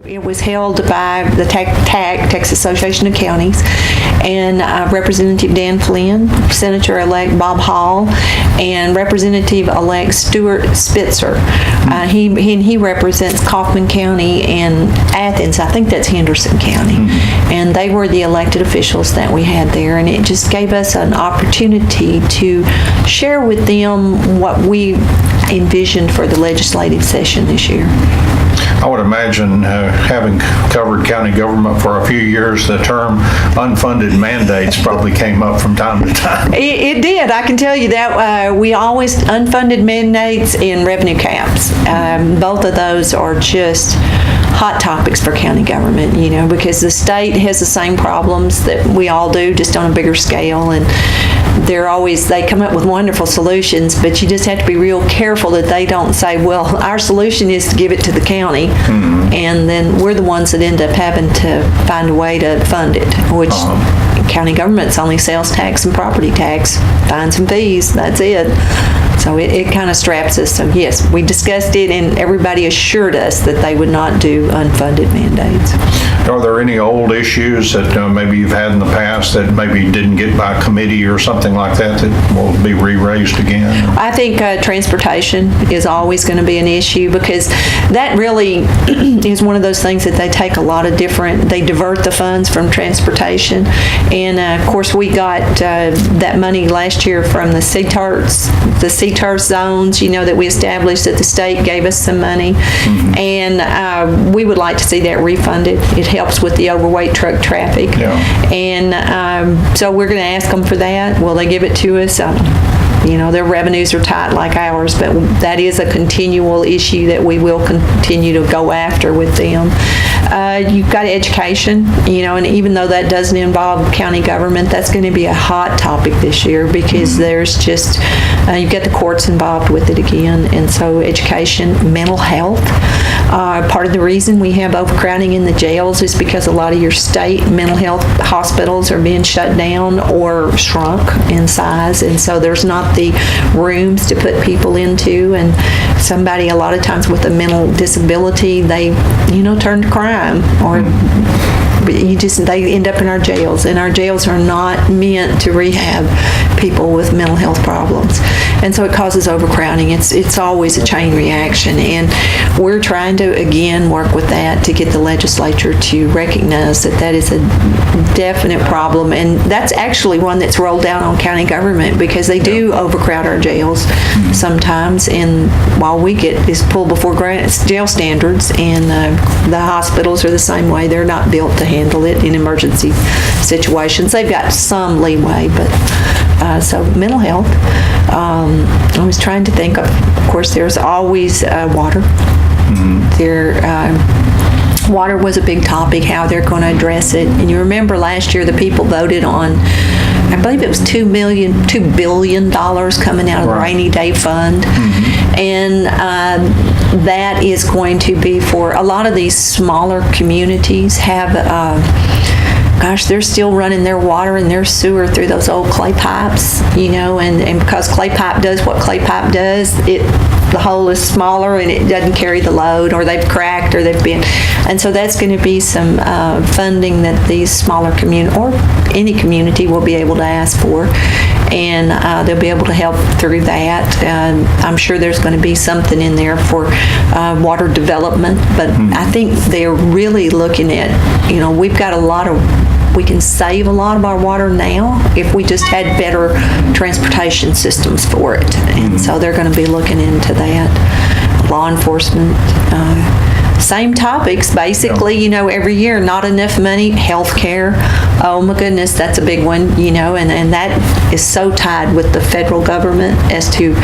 It was held by the TAC, Texas Association of Counties, and Representative Dan Flynn, Senator-elect Bob Hall, and Representative-elect Stuart Spitzer. He represents Kaufman County and Athens. I think that's Henderson County. And they were the elected officials that we had there, and it just gave us an opportunity to share with them what we envisioned for the legislative session this year. I would imagine, having covered county government for a few years, the term unfunded mandates probably came up from time to time. It did. I can tell you that we always unfunded mandates and revenue caps. Both of those are just hot topics for county government, because the state has the same problems that we all do, just on a bigger scale, and they come up with wonderful solutions, but you just have to be real careful that they don't say, well, our solution is to give it to the county, and then we're the ones that end up having to find a way to fund it, which county government's only sales tax and property tax, fines and fees, that's it. So it kind of straps us. So yes, we discussed it, and everybody assured us that they would not do unfunded mandates. Are there any old issues that maybe you've had in the past that maybe didn't get by committee or something like that will be re-raised again? I think transportation is always going to be an issue, because that really is one of those things that they take a lot of they divert the funds from transportation. And of course, we got that money last year from the CTARS zones, that we established, that the state gave us some money. And we would like to see that refunded. It helps with the overweight truck traffic. Yeah. And so we're going to ask them for that. Will they give it to us? Their revenues are tight like ours, but that is a continual issue that we will continue to go after with them. You've got education, and even though that doesn't involve county government, that's going to be a hot topic this year, because there's just, you've got the courts involved with it again, and so education, mental health. Part of the reason we have overcrowding in the jails is because a lot of your state mental health hospitals are being shut down or shrunk in size, and so there's not the rooms to put people into, and somebody a lot of times with a mental disability, they turn to crime, or they end up in our jails, and our jails are not meant to rehab people with mental health problems, and so it causes overcrowding. It's always a chain reaction, and we're trying to again work with that to get the legislature to recognize that is a definite problem, and that's actually one that's rolled down on county government, because they do overcrowd our jails sometimes, and while we get is pulled before jail standards, and the hospitals are the same way. They're not built to handle it in emergency situations. They've got some leeway, but so mental health. I was trying to think of course, there's always water. Water was a big topic, how they're going to address it. And you remember last year the people voted on, I believe it was $2 billion coming out of the rainy day fund. And that is going to be for a lot of these smaller communities have, they're still running their water and their sewer through those old clay pipes, and because clay pipe does what clay pipe does, the hole is smaller and it doesn't carry the load, or they've cracked, or they've been, and so that's going to be some funding that these smaller community, or any community, will be able to ask for, and they'll be able to help through that. I'm sure there's going to be something in there for water development, but I think they're really looking at, we've got we can save a lot of our water now if we just had better transportation systems for it. And so they're going to be looking into that. Law enforcement, same topics, basically, every year, not enough money. Healthcare, oh my goodness, that's a big one, and that is so tied with the federal government as to,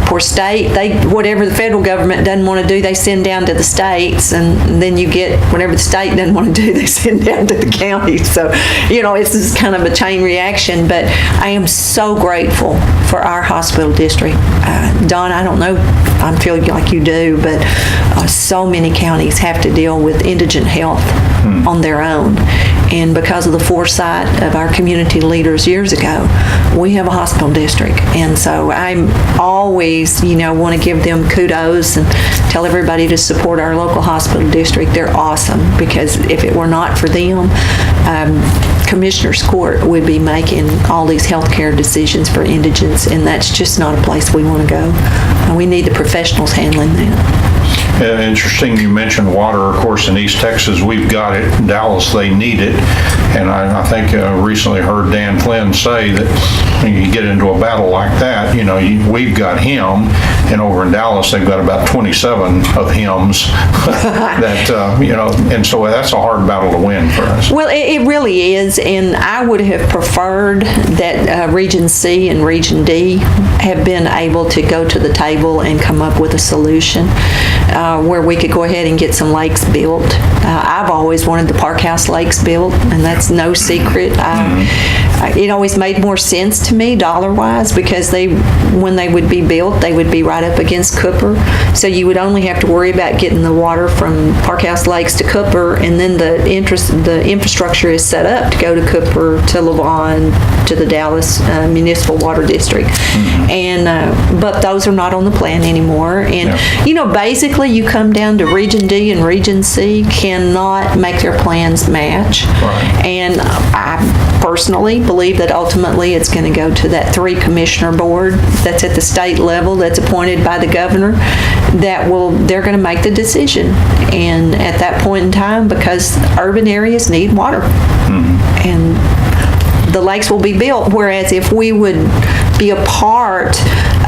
for state, whatever the federal government doesn't want to do, they send down to the states, and then you get whatever the state doesn't want to do, they send down to the counties. So, it's just kind of a chain reaction, but I am so grateful for our hospital district. Don, I don't know, I feel like you do, but so many counties have to deal with indigent health on their own. And because of the foresight of our community leaders years ago, we have a hospital district. And so I'm always, want to give them kudos and tell everybody to support our local hospital district. They're awesome, because if it were not for them, Commissioner's Court would be making all these healthcare decisions for indigents, and that's just not a place we want to go. We need the professionals handling that. Interesting you mentioned water. Of course, in East Texas, we've got it. In Dallas, they need it. And I think recently heard Dan Flynn say that when you get into a battle like that, we've got him, and over in Dallas, they've got about 27 of hims that, and so that's a hard battle to win for us. Well, it really is, and I would have preferred that Region C and Region D have been able to go to the table and come up with a solution where we could go ahead and get some lakes built. I've always wanted the Park House Lakes built, and that's no secret. It always made more sense to me dollar-wise, because when they would be built, they would be right up against Cooper. So you would only have to worry about getting the water from Park House Lakes to Cooper, and then the infrastructure is set up to go to Cooper, to Lavon, to the Dallas Municipal Water District. But those are not on the plan anymore. And, basically you come down to Region D and Region C cannot make their plans match. Right. And I personally believe that ultimately it's going to go to that 3-commissioner board that's at the state level, that's appointed by the governor, they're going to make the decision. And at that point in time, because urban areas need water, and the lakes will be built, whereas if we would be a part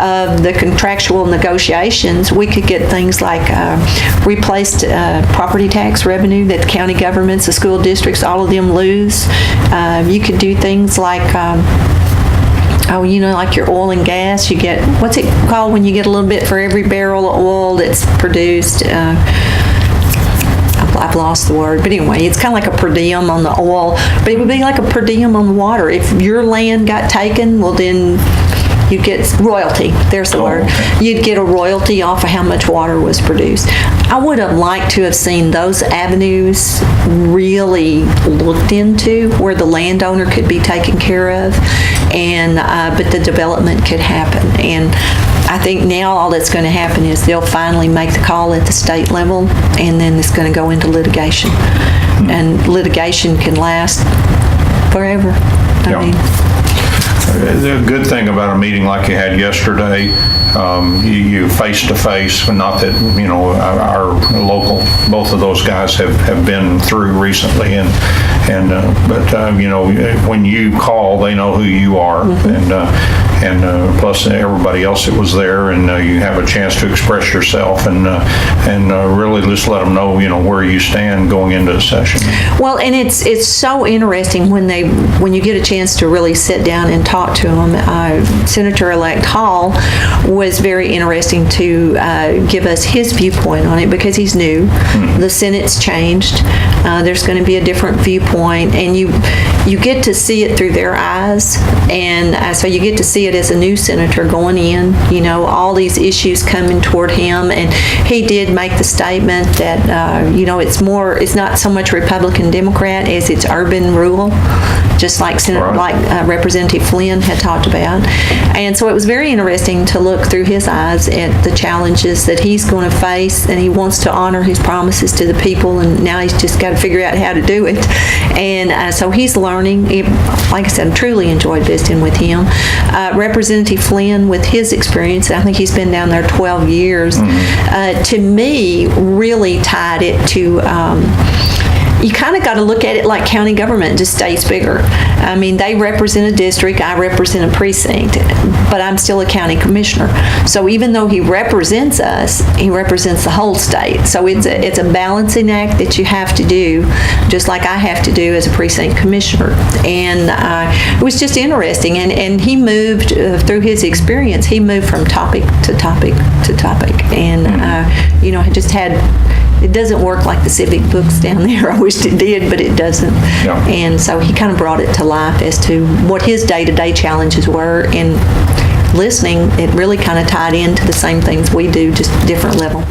of the contractual negotiations, we could get things like replaced property tax revenue that the county governments, the school districts, all of them lose. You could do things like like your oil and gas, you get, what's it called when you get a little bit for every barrel of oil that's produced? I've lost the word, but anyway, it's kind of like a per diem on the oil, but it would be like a per diem on the water. If your land got taken, well then you'd get royalty. There's the word. Okay. You'd get a royalty off of how much water was produced. I would have liked to have seen those avenues really looked into, where the landowner could be taken care of, and but the development could happen. And I think now all that's going to happen is they'll finally make the call at the state level, and then it's going to go into litigation. And litigation can last forever. I mean, the good thing about a meeting like you had yesterday, you face-to-face, not that, our local, both of those guys have been through recently, but when you call, they know who you are, and plus everybody else that was there, and you have a chance to express yourself and really just let them know, where you stand going into the session. Well, and it's so interesting when you get a chance to really sit down and talk to them. Senator-elect Hall was very interesting to give us his viewpoint on it, because he's new. The Senate's changed. There's going to be a different viewpoint, and you get to see it through their eyes, and so you get to see it as a new senator going in, all these issues coming toward him. And he did make the statement that it's not so much Republican Democrat as it's urban rural, just like Representative Flynn had talked about. And so it was very interesting to look through his eyes at the challenges that he's going to face, and he wants to honor his promises to the people, and now he's just got to figure out how to do it. And so he's learning. Like I said, I truly enjoyed visiting with him. Representative Flynn, with his experience, I think he's been down there 12 years, to me really tied it to you kind of got to look at it like county government just stays bigger. I mean, they represent a district, I represent a precinct, but I'm still a county commissioner. So even though he represents us, he represents the whole state. So it's a balancing act that you have to do, just like I have to do as a precinct commissioner. And it was just interesting. And he moved, through his experience, he moved from topic to topic to topic. And, just had, it doesn't work like the civic books down there. I wished it did, but it doesn't. Yeah. And so he kind of brought it to life as to what his day-to-day challenges were. And listening, it really kind of tied into the same things we do, just different level.